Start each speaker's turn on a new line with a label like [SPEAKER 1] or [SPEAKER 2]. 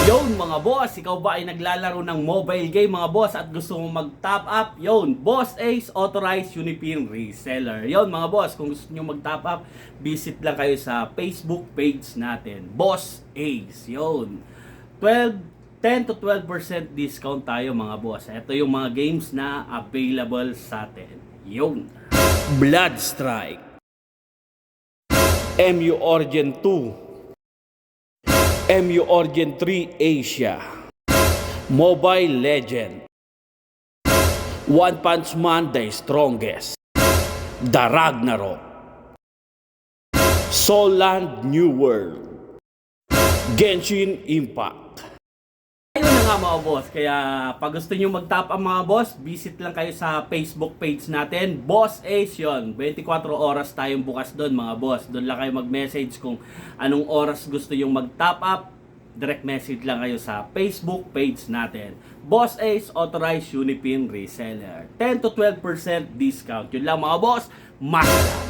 [SPEAKER 1] Yon mga boss, ikaw ba ay naglalaro ng mobile game mga boss at gusto mo mag-top up? Yon, Boss Ace Authorized Unipin Reseller. Yon mga boss, kung gusto nyo mag-top up, visit lang kayo sa Facebook page natin, Boss Ace. Yon, 10 to 12% discount tayo mga boss. Ito yung mga games na available sa atin. Yon, Blood Strike, MU Origin 2, MU Origin 3 Asia, Mobile Legend, One Punch Man The Strongest, The Ragnarok, Soulland New World, Genshin Impact. Ayun na nga mga boss, kaya pag gusto nyo mag-top up mga boss, visit lang kayo sa Facebook page natin, Boss Ace yun. 24 oras tayong bukas doon mga boss. Doon lang kayo mag-message kung anong oras gusto nyo mag-top up. Direct message lang kayo sa Facebook page natin, Boss Ace Authorized Unipin Reseller. 10 to 12% discount. Yun lang mga boss, masarap!